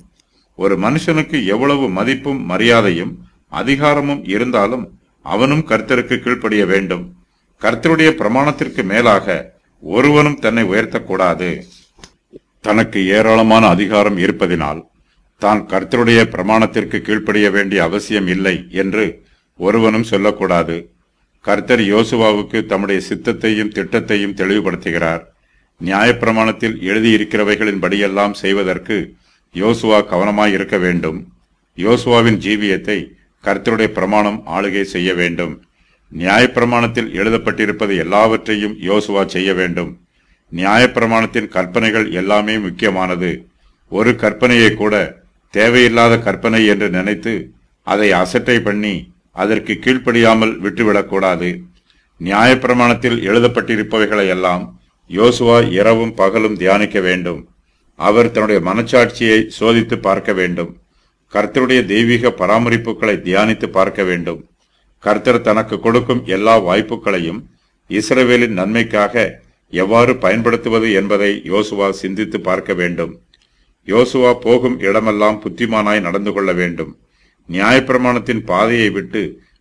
ஒரு மனுஷனுக்கு எவ்வளவு மதிப்பும் மரியாதையும் அதிகாரமும் இருந்தாலும் அவனும் கர்த்தருக்கு கீழ்ப்படிய வேண்டும். கர்த்தருடைய பிரமாணத்திற்கு மேலாக ஒருவனும் தன்னை உயர்த்தக்கூடாது. தனக்கு ஏராளமான அதிகாரம் இருப்பதினால் தான் கர்த்தருடைய பிரமாணத்திற்கு கீழ்ப்படிய வேண்டிய அவசியம் இல்லை என்று ஒருவனும் சொல்லக்கூடாது. கர்த்தர் யோசுவாவுக்கு தம்முடைய சித்தத்தையும் திட்டத்தையும் தெளிவுபடுத்துகிறார். நியாயப்பிரமாணத்தில் எழுதியிருக்கிறவைகளின் படியெல்லாம் செய்வதற்கு யோசுவா கவனமாய் இருக்க வேண்டும். யோசுவாவின் ஜீவியத்தை கர்த்தருடைய பிரமாணம் ஆளுகை செய்ய வேண்டும். நியாயப்பிரமாணத்தில் எழுதப்பட்டிருப்பது எல்லாவற்றையும் யோசுவா செய்ய வேண்டும். நியாயப்பிரமாணத்தின் கற்பனைகள் எல்லாமே முக்கியமானது. ஒரு கற்பனையை கூட தேவையில்லாத கற்பனை என்று நினைத்து அதை அசட்டை பண்ணி அதற்கு கீழ்ப்படியாமல் விட்டுவிடக்கூடாது. நியாயப்பிரமாணத்தில் எழுதப்பட்டிருப்பவைகளை எல்லாம் யோசுவா இரவும் பகலும் தியானிக்க வேண்டும். அவர் தன்னுடைய மனச்சாட்சியை சோதித்து பார்க்க வேண்டும். கர்த்தருடைய தெய்வீக பராமரிப்புகளை தியானித்து பார்க்க வேண்டும். கர்த்தர் தனக்கு கொடுக்கும் எல்லா வாய்ப்புகளையும் இஸ்ரவேலின் நன்மைக்காக எவ்வாறு பயன்படுத்துவது என்பதை யோசுவா சிந்தித்து பார்க்க வேண்டும். யோசுவா போகும் இடமெல்லாம் புத்திமானாய் நடந்து கொள்ள வேண்டும். நியாயப்பிரமாணத்தின் பாதையை விட்டு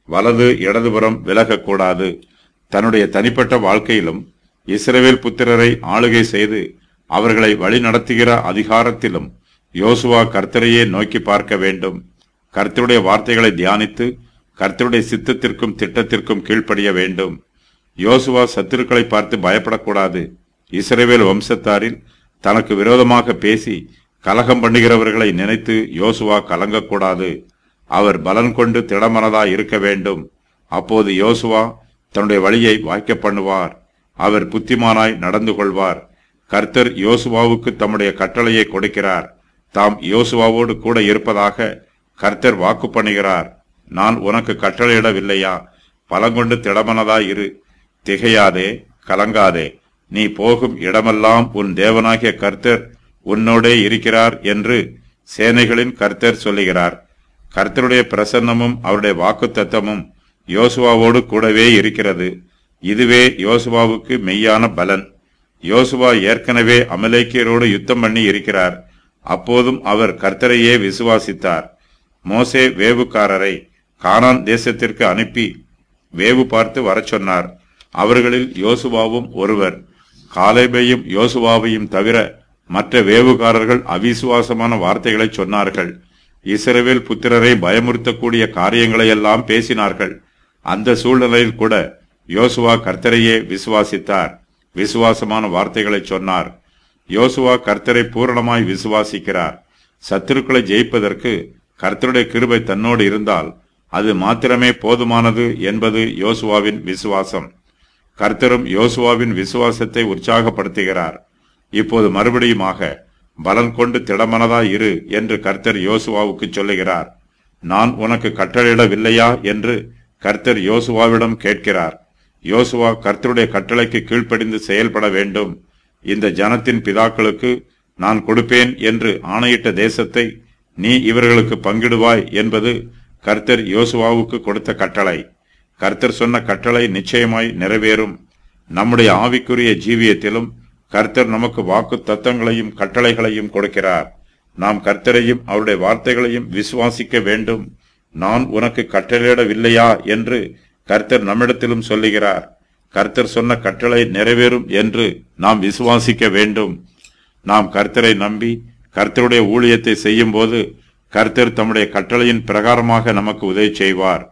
வலது இடதுபுறம் விலகக்கூடாது. தன்னுடைய தனிப்பட்ட வாழ்க்கையிலும் இஸ்ரவேல் புத்திரரை ஆளுகை செய்து அவர்களை வழி நடத்துகிற அதிகாரத்திலும் யோசுவா கர்த்தரையே நோக்கி பார்க்க வேண்டும். கர்த்தருடைய வார்த்தைகளை தியானித்து கர்த்தருடைய சித்தத்திற்கும் திட்டத்திற்கும் கீழ்ப்படிய வேண்டும். யோசுவா சத்துருக்களை பார்த்து பயப்படக்கூடாது. இஸ்ரவேல் வம்சத்தாரில் தனக்கு விரோதமாக பேசி கலகம் பண்ணுகிறவர்களை நினைத்து யோசுவா கலங்கக்கூடாது. அவர் பலன் கொண்டு திடமனதாய் இருக்க வேண்டும். அப்போது யோசுவா தன்னுடைய வழியை வாய்க்க பண்ணுவார். அவர் புத்திமானாய் நடந்து கொள்வார். கர்த்தர் யோசுவாவுக்கு தம்முடைய கட்டளையை கொடுக்கிறார். தாம் யோசுவாவோடு கூட இருப்பதாக கர்த்தர் வாக்கு பண்ணுகிறார். நான் உனக்கு கட்டளையிடவில்லையா? பலங்கொண்டு திடமனதாய் இரு, திகையாதே, கலங்காதே. நீ போகும் இடமெல்லாம் உன் தேவனாகிய கர்த்தர் உன்னோடே இருக்கிறார் என்று சேனைகளின் கர்த்தர் சொல்லுகிறார். கர்த்தருடைய பிரசன்னமும் அவருடைய வாக்குத்தத்தமும் யோசுவாவோடு கூடவே இருக்கிறது. இதுவே யோசுவாவுக்கு மெய்யான பலன். யோசுவா ஏற்கனவே அமலேக்கியரோடு யுத்தம் பண்ணி இருக்கிறார். அப்போதும் அவர் கர்த்தரையே விசுவாசித்தார். மோசே வேவுக்காரரை கானான் தேசத்திற்கு அனுப்பி வேவு பார்த்து வரச் சொன்னார். அவர்களில் யோசுவாவும் ஒருவர். காலேபையும் யோசுவாவையும் தவிர மற்ற வேவுகாரர்கள் அவிசுவாசமான வார்த்தைகளை சொன்னார்கள். இஸ்ரவேல் புத்திரரை பயமுறுத்தக்கூடிய காரியங்களையெல்லாம் பேசினார்கள். அந்த சூழ்நிலையில் கூட யோசுவா கர்த்தரையே விசுவாசித்தார். விசுவாசமான வார்த்தைகளை சொன்னார். யோசுவா கர்த்தரை பூரணமாய் விசுவாசிக்கிறார். சத்துருக்களை ஜெயிப்பதற்கு கர்த்தருடைய கிருபை தன்னோடு இருந்தால் அது மாத்திரமே போதுமானது என்பது யோசுவாவின் விசுவாசம். கர்த்தரும் யோசுவாவின் விசுவாசத்தை உற்சாகப்படுத்துகிறார். இப்போது மறுபடியுமாக பலன் கொண்டு திடமனதாய் இரு என்று கர்த்தர் யோசுவாவுக்கு சொல்லுகிறார். நான் உனக்கு கட்டளையிடவில்லையா என்று கர்த்தர் யோசுவாவிடம் கேட்கிறார். யோசுவா கர்த்தருடைய கட்டளைக்கு கீழ்ப்படிந்து செயல்பட வேண்டும். இந்த ஜனத்தின் பிதாக்களுக்கு நான் கொடுப்பேன் என்று ஆணையிட்ட தேசத்தை நீ இவர்களுக்கு பங்கிடுவாய் என்பது கர்த்தர் யோசுவாவுக்கு கொடுத்த கட்டளை. கர்த்தர் சொன்ன கட்டளை நிச்சயமாய் நிறைவேறும். நம்முடைய ஆவிக்குரிய ஜீவியத்திலும் கர்த்தர் நமக்கு வாக்கு தத்தங்களையும் கட்டளைகளையும் கொடுக்கிறார். நாம் கர்த்தரையும் அவருடைய வார்த்தைகளையும் விசுவாசிக்க வேண்டும். நான் உனக்கு கட்டளையிடவில்லையா என்று கர்த்தர் நம்மிடத்திலும் சொல்லுகிறார். கர்த்தர் சொன்ன கட்டளை நிறைவேறும் என்று நாம் விசுவாசிக்க வேண்டும். நாம் கர்த்தரை நம்பி கர்த்தருடைய ஊழியத்தை செய்யும் போது கர்த்தர் தம்முடைய கட்டளையின் பிரகாரமாக நமக்கு உதவி செய்வார்.